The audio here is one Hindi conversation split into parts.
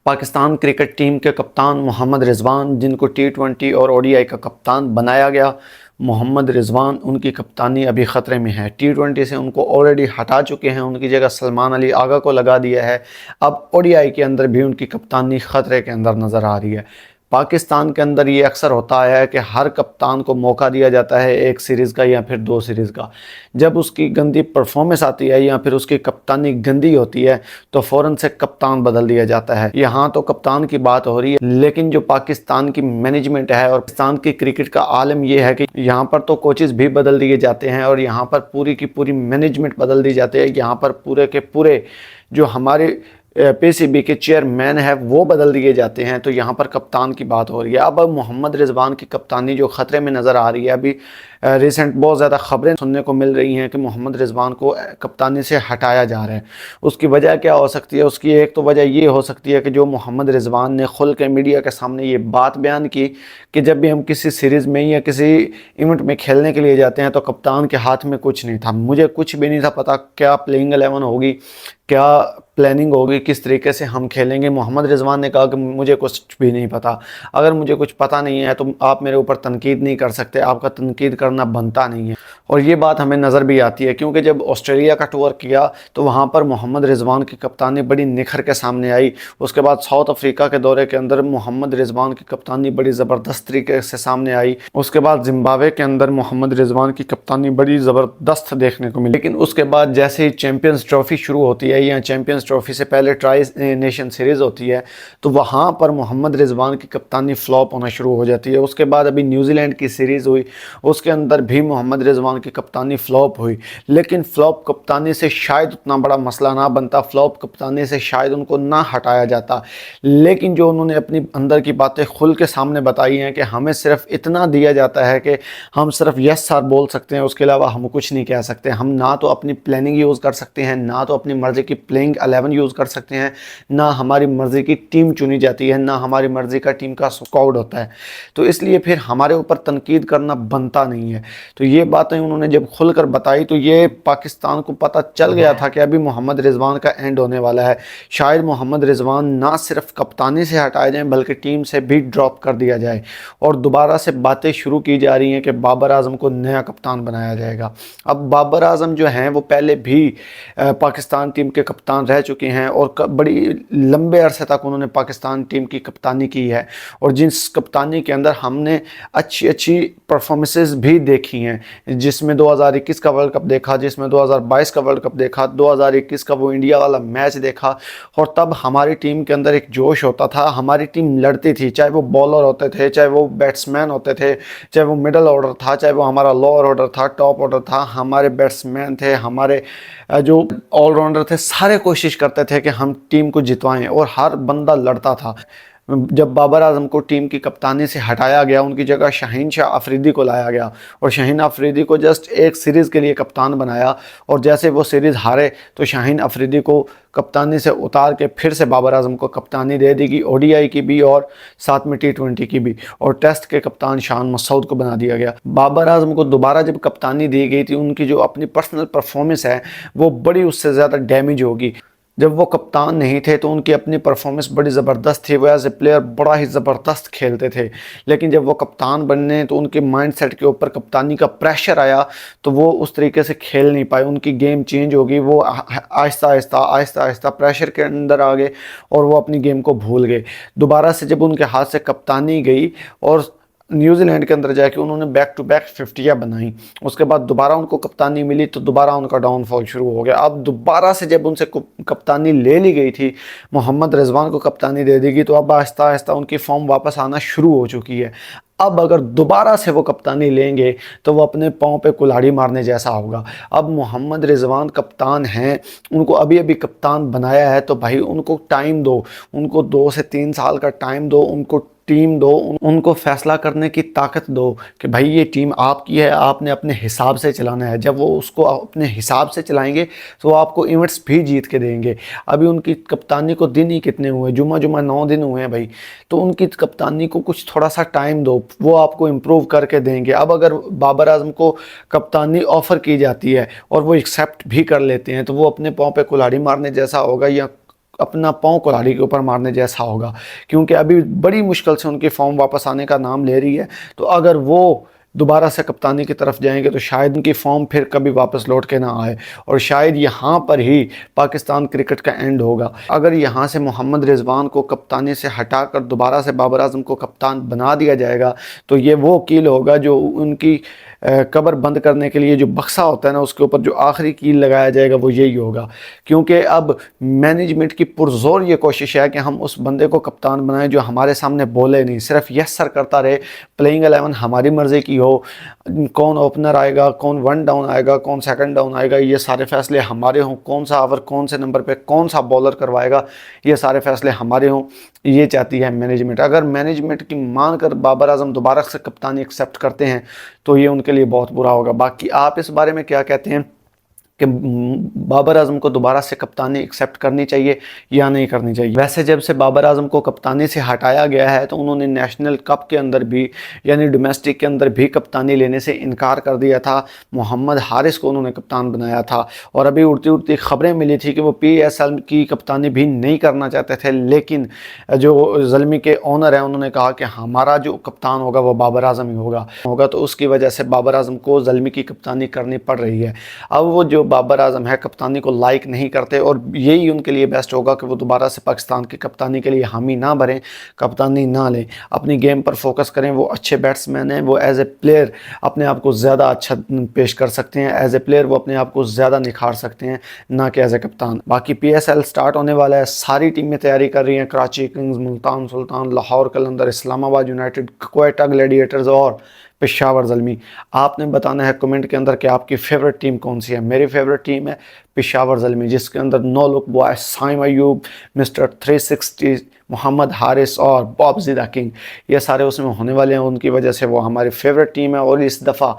पाकिस्तान क्रिकेट टीम के कप्तान मोहम्मद रिजवान, जिनको टी20 और ओडीआई का कप्तान बनाया गया, मोहम्मद रिजवान उनकी कप्तानी अभी ख़तरे में है। टी20 से उनको ऑलरेडी हटा चुके हैं, उनकी जगह सलमान अली आगा को लगा दिया है। अब ओडीआई के अंदर भी उनकी कप्तानी ख़तरे के अंदर नज़र आ रही है। पाकिस्तान के अंदर ये अक्सर होता है कि हर कप्तान को मौका दिया जाता है एक सीरीज़ का या फिर 2 सीरीज़ का। जब उसकी गंदी परफॉर्मेंस आती है या फिर उसकी कप्तानी गंदी होती है तो फ़ौरन से कप्तान बदल दिया जाता है। यहाँ तो कप्तान की बात हो रही है, लेकिन जो पाकिस्तान की मैनेजमेंट है और पाकिस्तान की क्रिकेट का आलम यह है कि यहाँ पर तो कोचेज़ भी बदल दिए जाते हैं और यहाँ पर पूरी की पूरी मैनेजमेंट बदल दी जाती है। यहाँ पर पूरे के पूरे जो हमारे पीसीबी के चेयरमैन है वो बदल दिए जाते हैं। तो यहाँ पर कप्तान की बात हो रही है। अब मोहम्मद रिजवान की कप्तानी जो ख़तरे में नज़र आ रही है, अभी रिसेंट बहुत ज़्यादा ख़बरें सुनने को मिल रही हैं कि मोहम्मद रिजवान को कप्तानी से हटाया जा रहा है। उसकी वजह क्या हो सकती है? उसकी एक तो वजह ये हो सकती है कि जो मोहम्मद रिजवान ने खुल के मीडिया के सामने ये बात बयान की कि जब भी हम किसी सीरीज़ में या किसी इवेंट में खेलने के लिए जाते हैं तो कप्तान के हाथ में कुछ नहीं था, मुझे कुछ भी नहीं था पता क्या प्लेइंग 11 होगी, क्या प्लानिंग होगी, किस तरीके से हम खेलेंगे। मोहम्मद रिजवान ने कहा कि मुझे कुछ भी नहीं पता। अगर मुझे कुछ पता नहीं है तो आप मेरे ऊपर तनकीद नहीं कर सकते, आपका तनकीद करना बनता नहीं है। और ये बात हमें नज़र भी आती है क्योंकि जब ऑस्ट्रेलिया का टूर किया तो वहाँ पर मोहम्मद रिजवान की कप्तानी बड़ी निखर के सामने आई। उसके बाद साउथ अफ्रीका के दौरे के अंदर मोहम्मद रिजवान की कप्तानी बड़ी ज़बरदस्त तरीके से सामने आई। उसके बाद जिम्बाब्वे के अंदर मोहम्मद रिजवान की कप्तानी बड़ी ज़बरदस्त देखने को मिली। लेकिन उसके बाद जैसे ही चैम्पियंस ट्रॉफी शुरू होती है या चैम्पियंस ट्रॉफी से पहले ट्राई नेशन सीरीज़ होती है तो वहाँ पर मोहम्मद रिजवान की कप्तानी फ्लॉप होना शुरू हो जाती है। उसके बाद अभी न्यूजीलैंड की सीरीज़ हुई, उसके अंदर भी मोहम्मद रिजवान की कप्तानी फ्लॉप हुई। लेकिन फ्लॉप कप्तानी से शायद उतना बड़ा मसला ना बनता, फ्लॉप कप्तानी से शायद उनको ना हटाया जाता। लेकिन जो उन्होंने अपनी अंदर की बातें खुल के सामने बताई हैं कि हमें सिर्फ इतना दिया जाता है कि हम सिर्फ यस सर बोल सकते हैं, उसके अलावा हम कुछ नहीं कह सकते। हम ना तो अपनी प्लानिंग यूज़ कर सकते हैं, ना तो अपनी मर्ज़ी की प्लेइंग 11 यूज़ कर सकते हैं, ना हमारी मर्ज़ी की टीम चुनी जाती है, ना हमारी मर्ज़ी का टीम का स्क्वाड होता है। तो इसलिए फिर हमारे ऊपर तनकीद करना बनता नहीं है। तो ये बातें उन्होंने जब खुलकर बताई तो ये पाकिस्तान को पता चल गया था कि अभी मोहम्मद रिजवान का एंड होने वाला है। शायद मोहम्मद रिजवान ना सिर्फ कप्तानी से हटाए जाएँ बल्कि टीम से भी ड्रॉप कर दिया जाए। और दोबारा से बातें शुरू की जा रही हैं कि बाबर आजम को नया कप्तान बनाया जाएगा। अब बाबर आजम जो हैं वो पहले भी पाकिस्तान टीम के कप्तान रह चुके हैं और बड़ी लंबे अरसे तक उन्होंने पाकिस्तान टीम की कप्तानी की है। और जिस कप्तानी के अंदर हमने अच्छी अच्छी परफॉर्मेंसेस भी देखी हैं, जिसमें 2021 का वर्ल्ड कप देखा, जिसमें 2022 का वर्ल्ड कप देखा, 2021 का वो इंडिया वाला मैच देखा। और तब हमारी टीम के अंदर एक जोश होता था, हमारी टीम लड़ती थी, चाहे वो बॉलर होते थे, चाहे वो बैट्समैन होते थे, चाहे वो मिडल ऑर्डर था, चाहे वो हमारा लोअर ऑर्डर था, टॉप ऑर्डर था, हमारे बैट्समैन थे, हमारे जो ऑलराउंडर थे, सारे कोशिश करते थे कि हम टीम को जितवाएं और हर बंदा लड़ता था। जब बाबर आजम को टीम की कप्तानी से हटाया गया, उनकी जगह शाहीन शाह अफरीदी को लाया गया और शाहीन अफरीदी को जस्ट एक सीरीज़ के लिए कप्तान बनाया। और जैसे वो सीरीज़ हारे तो शाहीन अफरीदी को कप्तानी से उतार के फिर से बाबर आजम को कप्तानी दे दी गई, ओडीआई की भी और साथ में टी20 की भी। और टेस्ट के कप्तान शान मसूद को बना दिया गया। बाबर आजम को दोबारा जब कप्तानी दी गई थी, उनकी जो अपनी पर्सनल परफॉर्मेंस है वो बड़ी उससे ज़्यादा डैमेज होगी। जब वो कप्तान नहीं थे तो उनकी अपनी परफॉर्मेंस बड़ी ज़बरदस्त थी, वो एज ए प्लेयर बड़ा ही ज़बरदस्त खेलते थे। लेकिन जब वो कप्तान बनने तो उनके माइंडसेट के ऊपर कप्तानी का प्रेशर आया तो वो उस तरीके से खेल नहीं पाए, उनकी गेम चेंज हो गई। वो आहिस्ता आहिस्ता प्रेशर के अंदर आ गए और वो अपनी गेम को भूल गए। दोबारा से जब उनके हाथ से कप्तानी गई और न्यूजीलैंड के अंदर जाके उन्होंने बैक टू बैक 50 बनाई, उसके बाद दोबारा उनको कप्तानी मिली तो दोबारा उनका डाउनफॉल शुरू हो गया। अब दोबारा से जब उनसे कप्तानी ले ली गई थी, मोहम्मद रिजवान को कप्तानी दे दी गई, तो अब आहिस्ता आहिस्ता उनकी फॉर्म वापस आना शुरू हो चुकी है। अब अगर दोबारा से वो कप्तानी लेंगे तो वो अपने पाँव पे कुल्हाड़ी मारने जैसा होगा। अब मोहम्मद रिजवान कप्तान हैं, उनको अभी अभी कप्तान बनाया है तो भाई उनको टाइम दो, उनको 2 से 3 साल का टाइम दो, उनको टीम दो, उनको फैसला करने की ताकत दो कि भाई ये टीम आपकी है, आपने अपने हिसाब से चलाना है। जब वो उसको अपने हिसाब से चलाएंगे तो आपको इवेंट्स भी जीत के देंगे। अभी उनकी कप्तानी को दिन ही कितने हुए, जुमा 9 दिन हुए हैं भाई, तो उनकी कप्तानी को कुछ थोड़ा सा टाइम दो, वो आपको इम्प्रूव करके देंगे। अब अगर बाबर आजम को कप्तानी ऑफ़र की जाती है और वो एक्सेप्ट भी कर लेते हैं तो वो अपने पाँव पे कुल्हाड़ी मारने जैसा होगा या अपना पाँव कुल्हाड़ी के ऊपर मारने जैसा होगा, क्योंकि अभी बड़ी मुश्किल से उनकी फॉर्म वापस आने का नाम ले रही है। तो अगर वो दोबारा से कप्तानी की तरफ जाएंगे तो शायद उनकी फॉर्म फिर कभी वापस लौट के ना आए, और शायद यहाँ पर ही पाकिस्तान क्रिकेट का एंड होगा। अगर यहाँ से मोहम्मद रिजवान को कप्तानी से हटाकर दोबारा से बाबर आजम को कप्तान बना दिया जाएगा तो ये वो कील होगा जो उनकी कब्र बंद करने के लिए जो बक्सा होता है ना, उसके ऊपर जो आखिरी कील लगाया जाएगा वो यही होगा। क्योंकि अब मैनेजमेंट की पुरजोर ये कोशिश है कि हम उस बंदे को कप्तान बनाएं जो हमारे सामने बोले नहीं, सिर्फ यस सर करता रहे, प्लेइंग 11 हमारी मर्ज़ी की हो, कौन ओपनर आएगा, कौन वन डाउन आएगा, कौन सेकंड डाउन आएगा, ये सारे फैसले हमारे हों, कौन सा ओवर कौन से नंबर पे कौन सा बॉलर करवाएगा, ये सारे फैसले हमारे हों, ये चाहती है मैनेजमेंट। अगर मैनेजमेंट की मान कर बाबर आजम दोबारा से कप्तानी एक्सेप्ट करते हैं तो ये उनके लिए बहुत बुरा होगा। बाकी आप इस बारे में क्या कहते हैं कि बाबर आजम को दोबारा से कप्तानी एक्सेप्ट करनी चाहिए या नहीं करनी चाहिए? वैसे जब से बाबर आजम को कप्तानी से हटाया गया है तो उन्होंने नेशनल कप के अंदर भी यानी डोमेस्टिक के अंदर भी कप्तानी लेने से इनकार कर दिया था। मोहम्मद हारिस को उन्होंने कप्तान बनाया था और अभी उड़ती उड़ती खबरें मिली थी कि वो PSL की कप्तानी भी नहीं करना चाहते थे, लेकिन जो ज़ल्मी के ओनर हैं उन्होंने कहा कि हमारा जो कप्तान होगा वो बाबर आजम ही होगा। तो उसकी वजह से बाबर आजम को ज़ल्मी की कप्तानी करनी पड़ रही है। अब वो जो बाबर आजम है कप्तानी को लाइक नहीं करते और यही उनके लिए बेस्ट होगा कि वो दोबारा से पाकिस्तान की कप्तानी के लिए हामी ना भरें, कप्तानी ना लें, अपनी गेम पर फोकस करें। वो अच्छे बैट्समैन हैं, वो एज ए प्लेयर अपने आप को ज़्यादा अच्छा पेश कर सकते हैं, एज ए प्लेयर वो अपने आप को ज़्यादा निखार सकते हैं, ना कि एज ए कप्तान। बाकी PSL स्टार्ट होने वाला है, सारी टीमें तैयारी कर रही हैं, कराची किंग्स, मुल्तान सुल्तान, लाहौर कलंदर, इस्लामाबाद यूनाइटेड, क्वेटा ग्लैडिएटर्स और पेशावर ज़ल्मी। आपने बताना है कमेंट के अंदर कि आपकी फेवरेट टीम कौन सी है। मेरी फेवरेट टीम है पेशावर ज़ल्मी, जिसके अंदर no look boy, Saim Ayub, mister 360, Mohammad Haris और बॉब ज़िदा किंग, ये सारे उसमें होने वाले हैं। उनकी वजह से वो हमारी फेवरेट टीम है और इस दफ़ा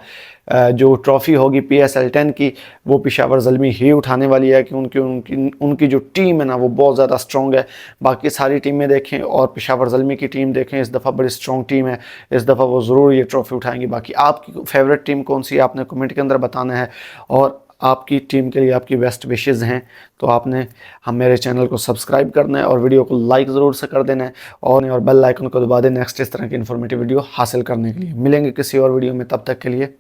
जो ट्रॉफ़ी होगी PSL 10 की वो पेशावर ज़ल्मी ही उठाने वाली है, कि उनकी जो टीम है ना वो बहुत ज़्यादा स्ट्रॉन्ग है। बाकी सारी टीमें देखें और पेशावर ज़ल्मी की टीम देखें, इस दफ़ा बड़ी स्ट्रॉन्ग टीम है, इस दफ़ा वो ज़रूर ये ट्रॉफ़ी उठाएंगी। बाकी आपकी फेवरेट टीम कौन सी है आपने कमेंट के अंदर बताना है, और आपकी टीम के लिए आपकी बेस्ट विशेज़ हैं तो आपने मेरे चैनल को सब्सक्राइब करना है और वीडियो को लाइक ज़रूर से कर देना है और बेल आइकन को दबा दें नेक्स्ट इस तरह की इन्फॉर्मेटिव वीडियो हासिल करने के लिए। मिलेंगे किसी और वीडियो में, तब तक के लिए